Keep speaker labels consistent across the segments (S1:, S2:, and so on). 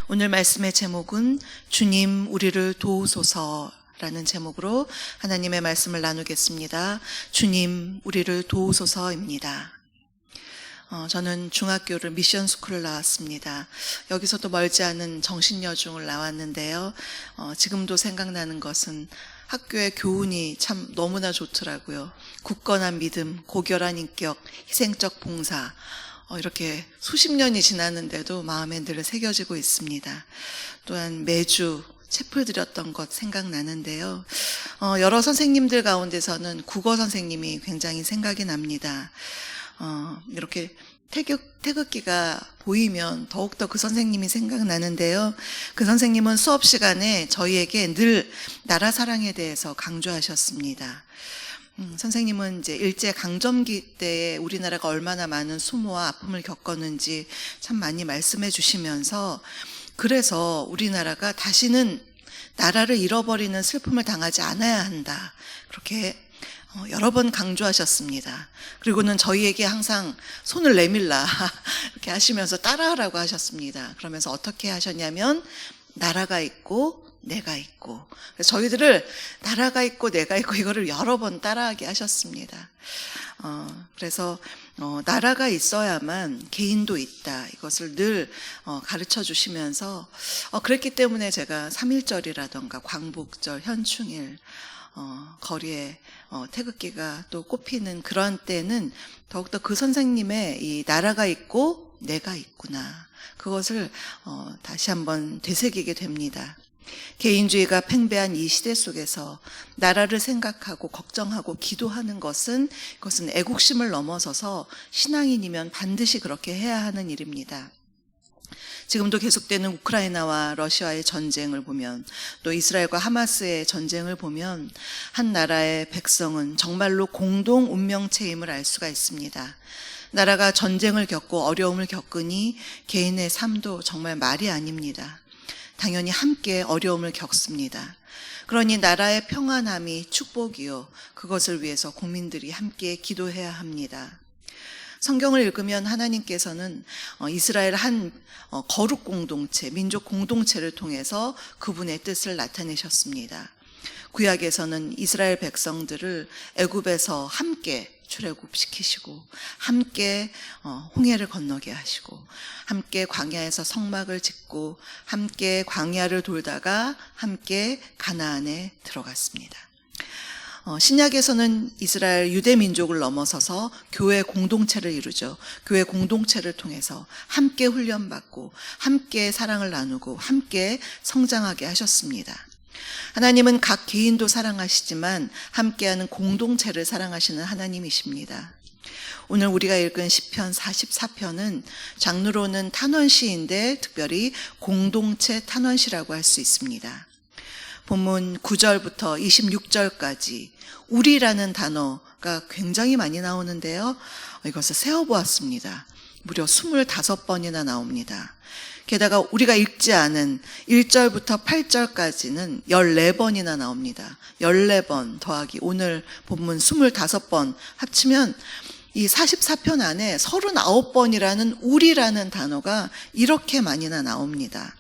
S1: 오늘 말씀의 제목은 주님 우리를 도우소서라는 제목으로 하나님의 말씀을 나누겠습니다. 주님 우리를 도우소서입니다. 저는 중학교를 미션 스쿨을 나왔습니다. 여기서도 멀지 않은 정신여중을 나왔는데요. 지금도 생각나는 것은 학교의 교훈이 참 너무나 좋더라고요. 굳건한 믿음, 고결한 인격, 희생적 봉사, 이렇게 수십 년이 지났는데도 마음에 늘 새겨지고 있습니다. 또한 매주 체프 드렸던 것 생각나는데요. 여러 선생님들 가운데서는 국어 선생님이 굉장히 생각이 납니다. 이렇게 태극기가 보이면 더욱더 그 선생님이 생각나는데요. 그 선생님은 수업 시간에 저희에게 늘 나라 사랑에 대해서 강조하셨습니다. 선생님은 이제 일제강점기 때에 우리나라가 얼마나 많은 수모와 아픔을 겪었는지 참 많이 말씀해 주시면서, 그래서 우리나라가 다시는 나라를 잃어버리는 슬픔을 당하지 않아야 한다, 그렇게 여러 번 강조하셨습니다. 그리고는 저희에게 항상 손을 내밀라 이렇게 하시면서 따라하라고 하셨습니다. 그러면서 어떻게 하셨냐면 나라가 있고 내가 있고, 저희들을 나라가 있고 내가 있고 이거를 여러 번 따라하게 하셨습니다. 그래서 나라가 있어야만 개인도 있다, 이것을 늘 가르쳐 주시면서, 그랬기 때문에 제가 3.1절이라던가 광복절, 현충일, 거리에 태극기가 또 꼽히는 그런 때는 더욱더 그 선생님의 이 나라가 있고 내가 있구나, 그것을 다시 한번 되새기게 됩니다. 개인주의가 팽배한 이 시대 속에서 나라를 생각하고 걱정하고 기도하는 것은, 그것은 애국심을 넘어서서 신앙인이면 반드시 그렇게 해야 하는 일입니다. 지금도 계속되는 우크라이나와 러시아의 전쟁을 보면, 또 이스라엘과 하마스의 전쟁을 보면 한 나라의 백성은 정말로 공동 운명체임을 알 수가 있습니다. 나라가 전쟁을 겪고 어려움을 겪으니 개인의 삶도 정말 말이 아닙니다. 당연히 함께 어려움을 겪습니다. 그러니 나라의 평안함이 축복이요, 그것을 위해서 국민들이 함께 기도해야 합니다. 성경을 읽으면 하나님께서는 이스라엘 한 거룩 공동체, 민족 공동체를 통해서 그분의 뜻을 나타내셨습니다. 구약에서는 이스라엘 백성들을 애굽에서 함께 출애굽시키시고, 함께 홍해를 건너게 하시고, 함께 광야에서 성막을 짓고, 함께 광야를 돌다가 함께 가나안에 들어갔습니다. 신약에서는 이스라엘 유대 민족을 넘어서서 교회 공동체를 이루죠. 교회 공동체를 통해서 함께 훈련받고 함께 사랑을 나누고 함께 성장하게 하셨습니다. 하나님은 각 개인도 사랑하시지만 함께하는 공동체를 사랑하시는 하나님이십니다. 오늘 우리가 읽은 시편 44편은 장르로는 탄원시인데 특별히 공동체 탄원시라고 할 수 있습니다. 본문 9절부터 26절까지 우리라는 단어가 굉장히 많이 나오는데요. 이것을 세어보았습니다. 무려 25번이나 나옵니다. 게다가 우리가 읽지 않은 1절부터 8절까지는 14번이나 나옵니다. 14번 더하기 오늘 본문 25번 합치면 이 44편 안에 39번이라는 우리라는 단어가 이렇게 많이나 나옵니다.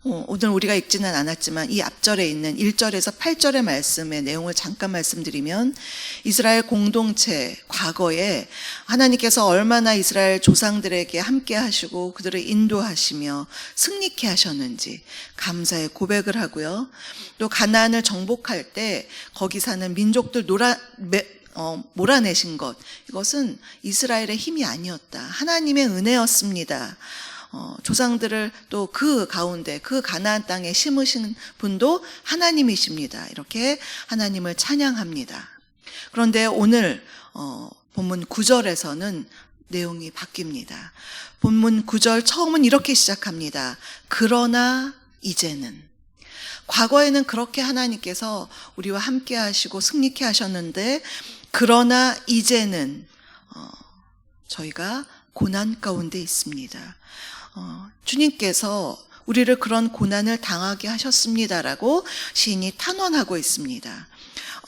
S1: 오늘 우리가 읽지는 않았지만 이 앞절에 있는 1절에서 8절의 말씀의 내용을 잠깐 말씀드리면, 이스라엘 공동체 과거에 하나님께서 얼마나 이스라엘 조상들에게 함께 하시고 그들을 인도하시며 승리케 하셨는지 감사의 고백을 하고요. 또 가나안을 정복할 때 거기 사는 민족들 몰아내신 것, 이것은 이스라엘의 힘이 아니었다, 하나님의 은혜였습니다. 조상들을 또 그 가운데 그 가나안 땅에 심으신 분도 하나님이십니다. 이렇게 하나님을 찬양합니다. 그런데 오늘 본문 9절에서는 내용이 바뀝니다. 본문 9절 처음은 이렇게 시작합니다. 그러나 이제는. 과거에는 그렇게 하나님께서 우리와 함께 하시고 승리케 하셨는데, 그러나 이제는 저희가 고난 가운데 있습니다. 주님께서 우리를 그런 고난을 당하게 하셨습니다라고 시인이 탄원하고 있습니다.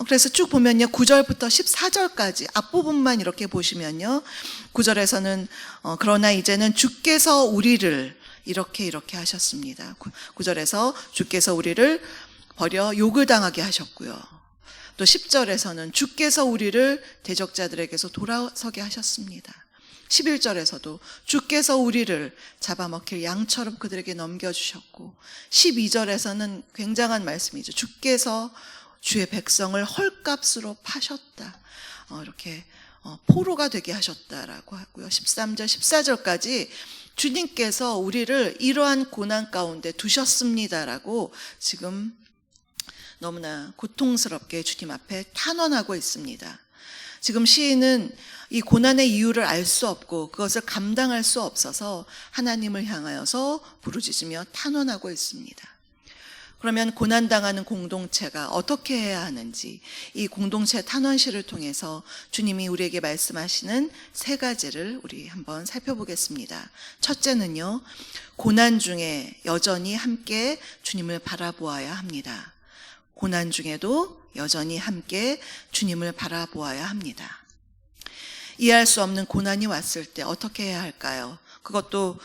S1: 그래서 쭉 보면요, 9절부터 14절까지 앞부분만 이렇게 보시면요, 9절에서는 그러나 이제는 주께서 우리를 이렇게 하셨습니다. 9절에서 주께서 우리를 버려 욕을 당하게 하셨고요. 또 10절에서는 주께서 우리를 대적자들에게서 돌아서게 하셨습니다. 11절에서도 주께서 우리를 잡아먹힐 양처럼 그들에게 넘겨주셨고, 12절에서는 굉장한 말씀이죠. 주께서 주의 백성을 헐값으로 파셨다. 이렇게 포로가 되게 하셨다라고 하고요. 13절, 14절까지 주님께서 우리를 이러한 고난 가운데 두셨습니다라고 지금 너무나 고통스럽게 주님 앞에 탄원하고 있습니다. 지금 시인은 이 고난의 이유를 알 수 없고 그것을 감당할 수 없어서 하나님을 향하여서 부르짖으며 탄원하고 있습니다. 그러면 고난당하는 공동체가 어떻게 해야 하는지, 이 공동체 탄원시를 통해서 주님이 우리에게 말씀하시는 세 가지를 우리 한번 살펴보겠습니다. 첫째는요, 고난 중에 여전히 함께 주님을 바라보아야 합니다. 고난 중에도 여전히 함께 주님을 바라보아야 합니다. 이해할 수 없는 고난이 왔을 때 어떻게 해야 할까요? 그것도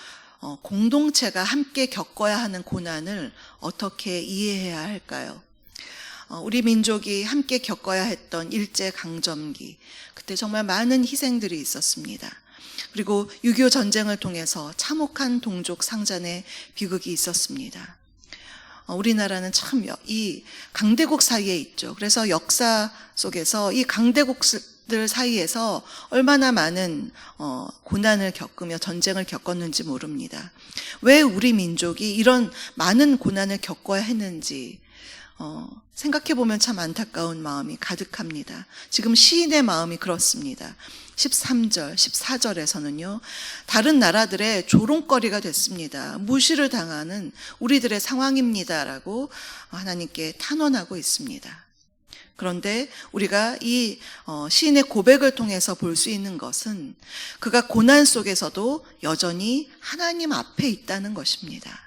S1: 공동체가 함께 겪어야 하는 고난을 어떻게 이해해야 할까요? 우리 민족이 함께 겪어야 했던 일제강점기, 그때 정말 많은 희생들이 있었습니다. 그리고 6.25 전쟁을 통해서 참혹한 동족 상잔의 비극이 있었습니다. 우리나라는 참 이 강대국 사이에 있죠. 그래서 역사 속에서 이 강대국들 사이에서 얼마나 많은 고난을 겪으며 전쟁을 겪었는지 모릅니다. 왜 우리 민족이 이런 많은 고난을 겪어야 했는지 생각해보면 참 안타까운 마음이 가득합니다. 지금 시인의 마음이 그렇습니다. 13절, 14절에서는요, 다른 나라들의 조롱거리가 됐습니다. 무시를 당하는 우리들의 상황입니다라고 하나님께 탄원하고 있습니다. 그런데 우리가 이 시인의 고백을 통해서 볼 수 있는 것은 그가 고난 속에서도 여전히 하나님 앞에 있다는 것입니다.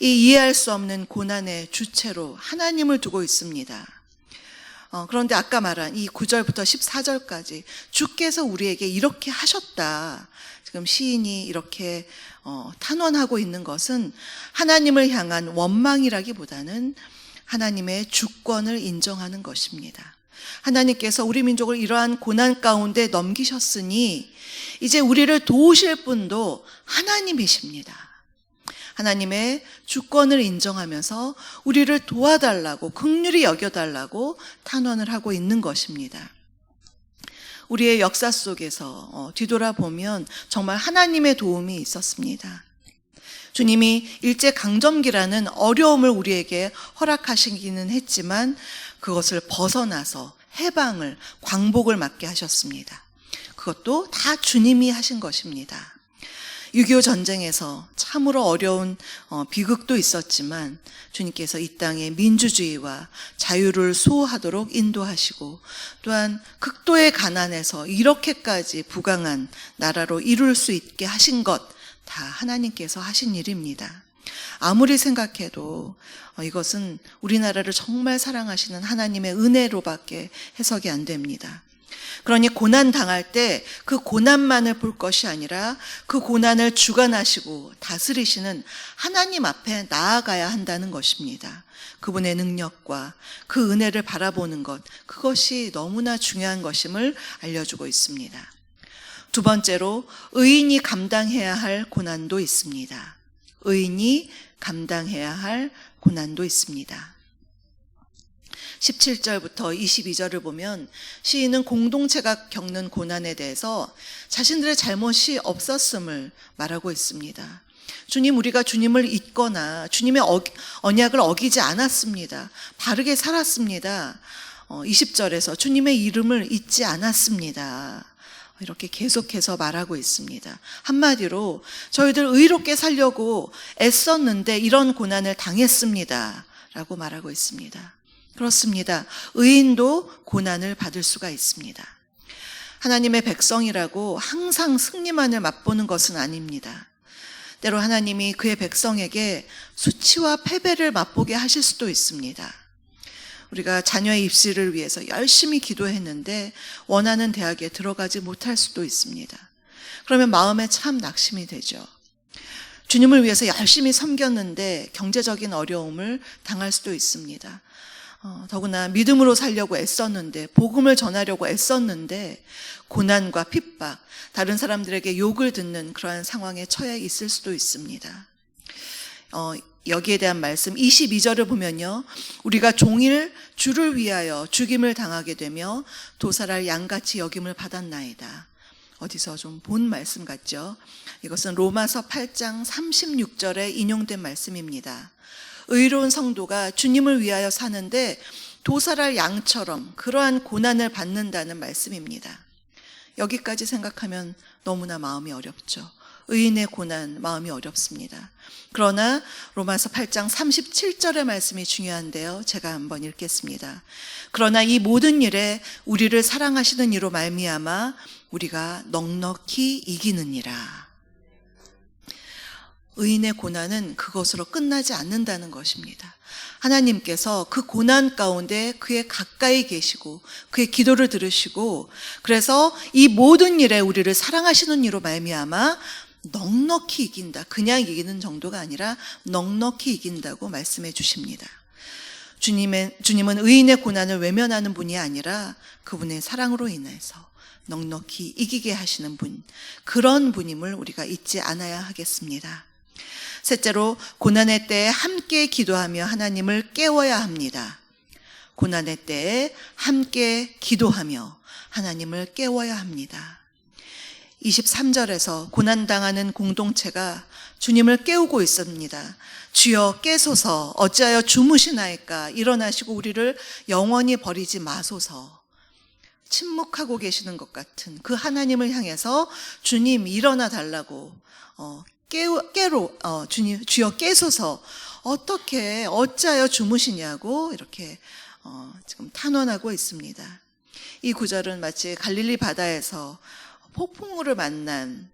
S1: 이 이해할 수 없는 고난의 주체로 하나님을 두고 있습니다. 그런데 아까 말한 이 9절부터 14절까지 주께서 우리에게 이렇게 하셨다. 지금 시인이 이렇게 탄원하고 있는 것은 하나님을 향한 원망이라기보다는 하나님의 주권을 인정하는 것입니다. 하나님께서 우리 민족을 이러한 고난 가운데 넘기셨으니 이제 우리를 도우실 분도 하나님이십니다. 하나님의 주권을 인정하면서 우리를 도와달라고, 긍휼히 여겨달라고 탄원을 하고 있는 것입니다. 우리의 역사 속에서 뒤돌아보면 정말 하나님의 도움이 있었습니다. 주님이 일제강점기라는 어려움을 우리에게 허락하시기는 했지만 그것을 벗어나서 해방을, 광복을 맞게 하셨습니다. 그것도 다 주님이 하신 것입니다. 6.25 전쟁에서 참으로 어려운 비극도 있었지만 주님께서 이 땅에 민주주의와 자유를 수호하도록 인도하시고, 또한 극도의 가난에서 이렇게까지 부강한 나라로 이룰 수 있게 하신 것, 다 하나님께서 하신 일입니다. 아무리 생각해도 이것은 우리나라를 정말 사랑하시는 하나님의 은혜로밖에 해석이 안 됩니다. 그러니 고난 당할 때 그 고난만을 볼 것이 아니라 그 고난을 주관하시고 다스리시는 하나님 앞에 나아가야 한다는 것입니다. 그분의 능력과 그 은혜를 바라보는 것, 그것이 너무나 중요한 것임을 알려주고 있습니다. 두 번째로, 의인이 감당해야 할 고난도 있습니다. 의인이 감당해야 할 고난도 있습니다. 17절부터 22절을 보면 시인은 공동체가 겪는 고난에 대해서 자신들의 잘못이 없었음을 말하고 있습니다. 주님, 우리가 주님을 잊거나 주님의 언약을 어기지 않았습니다. 바르게 살았습니다. 20절에서 주님의 이름을 잊지 않았습니다. 이렇게 계속해서 말하고 있습니다. 한마디로 저희들 의롭게 살려고 애썼는데 이런 고난을 당했습니다 라고 말하고 있습니다. 그렇습니다. 의인도 고난을 받을 수가 있습니다. 하나님의 백성이라고 항상 승리만을 맛보는 것은 아닙니다. 때로 하나님이 그의 백성에게 수치와 패배를 맛보게 하실 수도 있습니다. 우리가 자녀의 입시를 위해서 열심히 기도했는데 원하는 대학에 들어가지 못할 수도 있습니다. 그러면 마음에 참 낙심이 되죠. 주님을 위해서 열심히 섬겼는데 경제적인 어려움을 당할 수도 있습니다. 더구나 믿음으로 살려고 애썼는데, 복음을 전하려고 애썼는데 고난과 핍박, 다른 사람들에게 욕을 듣는 그러한 상황에 처해 있을 수도 있습니다. 여기에 대한 말씀 22절을 보면요, 우리가 종일 주를 위하여 죽임을 당하게 되며 도살할 양같이 여김을 받았나이다. 어디서 좀 본 말씀 같죠? 이것은 로마서 8장 36절에 인용된 말씀입니다. 의로운 성도가 주님을 위하여 사는데 도살할 양처럼 그러한 고난을 받는다는 말씀입니다. 여기까지 생각하면 너무나 마음이 어렵죠. 의인의 고난, 마음이 어렵습니다. 그러나 로마서 8장 37절의 말씀이 중요한데요, 제가 한번 읽겠습니다. 그러나 이 모든 일에 우리를 사랑하시는 이로 말미암아 우리가 넉넉히 이기느니라. 의인의 고난은 그것으로 끝나지 않는다는 것입니다. 하나님께서 그 고난 가운데 그의 가까이 계시고 그의 기도를 들으시고, 그래서 이 모든 일에 우리를 사랑하시는 이로 말미암아 넉넉히 이긴다. 그냥 이기는 정도가 아니라 넉넉히 이긴다고 말씀해 주십니다. 주님은 의인의 고난을 외면하는 분이 아니라 그분의 사랑으로 인해서 넉넉히 이기게 하시는 분, 그런 분임을 우리가 잊지 않아야 하겠습니다. 셋째로, 고난의 때에 함께 기도하며 하나님을 깨워야 합니다. 고난의 때에 함께 기도하며 하나님을 깨워야 합니다. 23절에서 고난당하는 공동체가 주님을 깨우고 있습니다. 주여 깨소서, 어찌하여 주무시나이까, 일어나시고 우리를 영원히 버리지 마소서. 침묵하고 계시는 것 같은 그 하나님을 향해서 주님 일어나 달라고, 주님 주여 깨소서, 어떻게 어찌하여 주무시냐고 이렇게 지금 탄원하고 있습니다. 이 구절은 마치 갈릴리 바다에서 폭풍우를 만난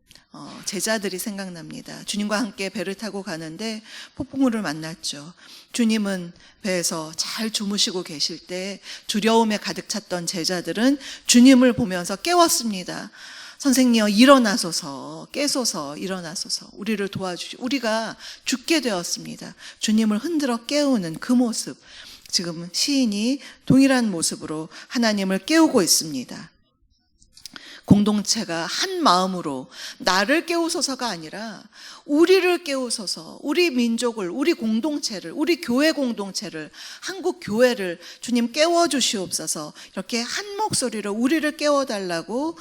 S1: 제자들이 생각납니다. 주님과 함께 배를 타고 가는데 폭풍우를 만났죠. 주님은 배에서 잘 주무시고 계실 때 두려움에 가득 찼던 제자들은 주님을 보면서 깨웠습니다. 선생님이여 일어나소서, 깨소서, 일어나소서, 우리를 도와주시오. 우리가 죽게 되었습니다. 주님을 흔들어 깨우는 그 모습, 지금 시인이 동일한 모습으로 하나님을 깨우고 있습니다. 공동체가 한 마음으로 나를 깨우소서가 아니라 우리를 깨우소서, 우리 민족을, 우리 공동체를, 우리 교회 공동체를, 한국 교회를 주님 깨워주시옵소서, 이렇게 한 목소리로 우리를 깨워달라고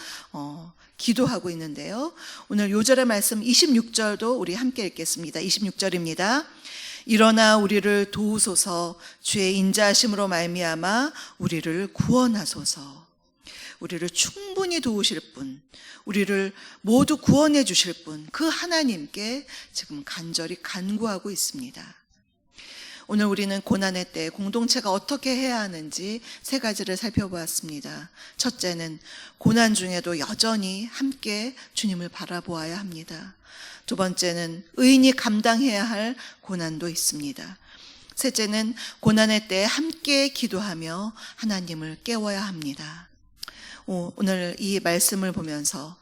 S1: 기도하고 있는데요. 오늘 요절의 말씀 26절도 우리 함께 읽겠습니다. 26절입니다. 일어나 우리를 도우소서, 주의 인자하심으로 말미암아 우리를 구원하소서. 우리를 충분히 도우실 분, 우리를 모두 구원해 주실 분, 그 하나님께 지금 간절히 간구하고 있습니다. 오늘 우리는 고난의 때 공동체가 어떻게 해야 하는지 세 가지를 살펴보았습니다. 첫째는 고난 중에도 여전히 함께 주님을 바라보아야 합니다. 두 번째는 의인이 감당해야 할 고난도 있습니다. 셋째는 고난의 때 함께 기도하며 하나님을 깨워야 합니다. 오늘 이 말씀을 보면서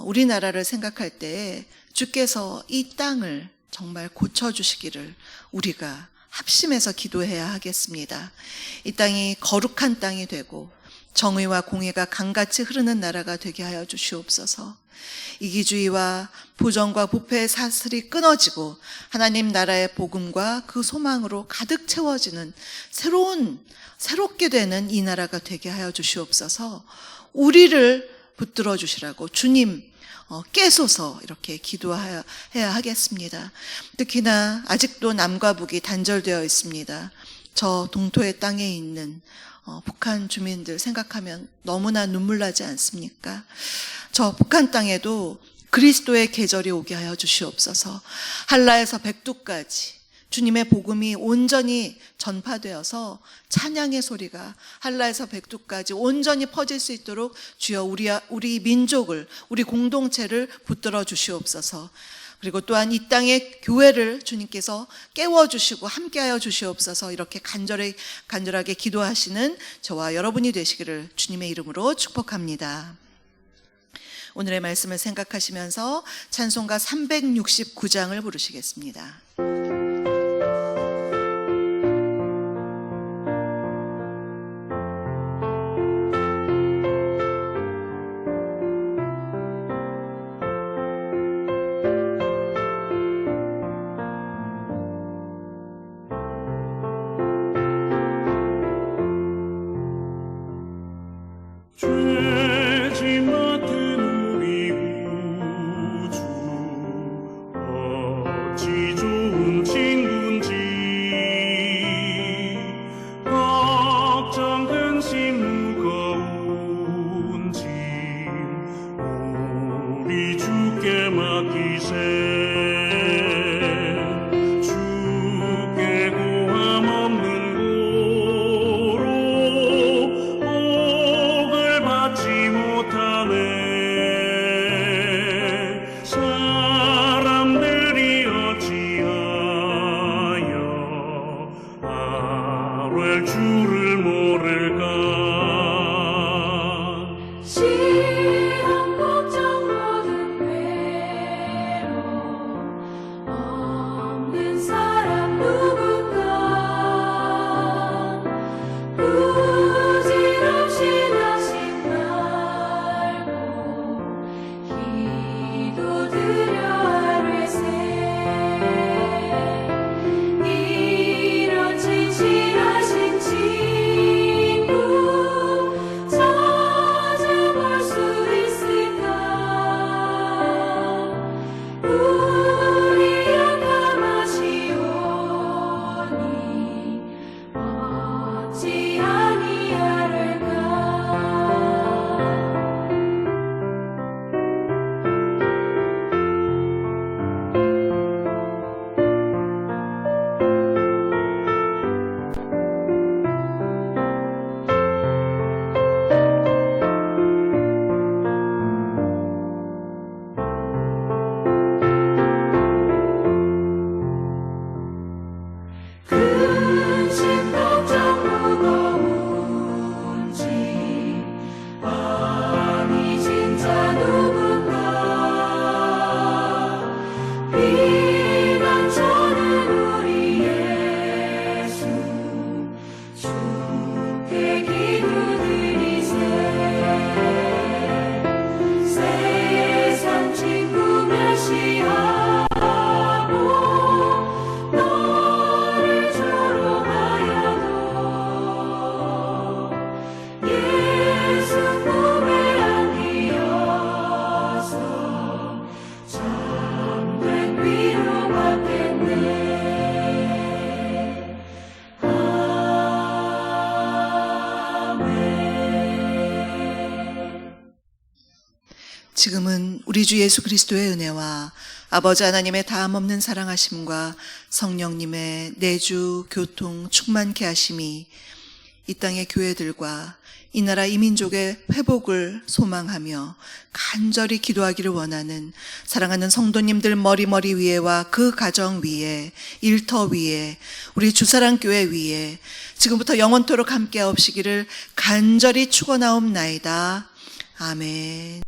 S1: 우리나라를 생각할 때 주께서 이 땅을 정말 고쳐주시기를 우리가 합심해서 기도해야 하겠습니다. 이 땅이 거룩한 땅이 되고 정의와 공의가 강같이 흐르는 나라가 되게 하여 주시옵소서. 이기주의와 부정과 부패의 사슬이 끊어지고 하나님 나라의 복음과 그 소망으로 가득 채워지는 새롭게 되는 이 나라가 되게 하여 주시옵소서. 우리를 붙들어 주시라고 주님 깨소서 이렇게 기도해야 하겠습니다. 특히나 아직도 남과 북이 단절되어 있습니다. 저 동토의 땅에 있는 북한 주민들 생각하면 너무나 눈물 나지 않습니까? 저 북한 땅에도 그리스도의 계절이 오게 하여 주시옵소서. 한라에서 백두까지 주님의 복음이 온전히 전파되어서 찬양의 소리가 한라에서 백두까지 온전히 퍼질 수 있도록 주여 우리 민족을, 우리 공동체를 붙들어 주시옵소서. 그리고 또한 이 땅의 교회를 주님께서 깨워주시고 함께하여 주시옵소서. 이렇게 간절하게 기도하시는 저와 여러분이 되시기를 주님의 이름으로 축복합니다. 오늘의 말씀을 생각하시면서 찬송가 369장을 부르시겠습니다.
S2: 죄지 맡은 우리 구주 어찌 좋은 친구인지 걱정 근심 무거운 짐 우리 주께 맡기세 주께 고함 없는 받지 못하네 사람들이 어찌하여 아뢰 주를 모를까
S3: 시험 걱정 모든 괴로움 없는 사람 누군가 부질없이 기도드려 아뢰세 이런 진실하신 친구 찾아볼 수 있을까 우리 약함하시오니 어찌 아니하를까 근심 걱정 무거운 짐 아니 진짜 누군가 비난 저는 우리 예수 주께 기도드리세 세상 친구 멸시하고 너를 조롱하여도 예수 품에 안기어서 참된 위로받겠네 아멘.
S1: 지금은 우리 주 예수 그리스도의 은혜와 아버지 하나님의 다함없는 사랑하심과 성령님의 내주, 교통, 충만케 하심이 이 땅의 교회들과 이 나라 이 민족의 회복을 소망하며 간절히 기도하기를 원하는 사랑하는 성도님들 머리 위에와 그 가정 위에, 일터 위에, 우리 주사랑교회 위에 지금부터 영원토록 함께 하옵시기를 간절히 축원하옵나이다. 아멘.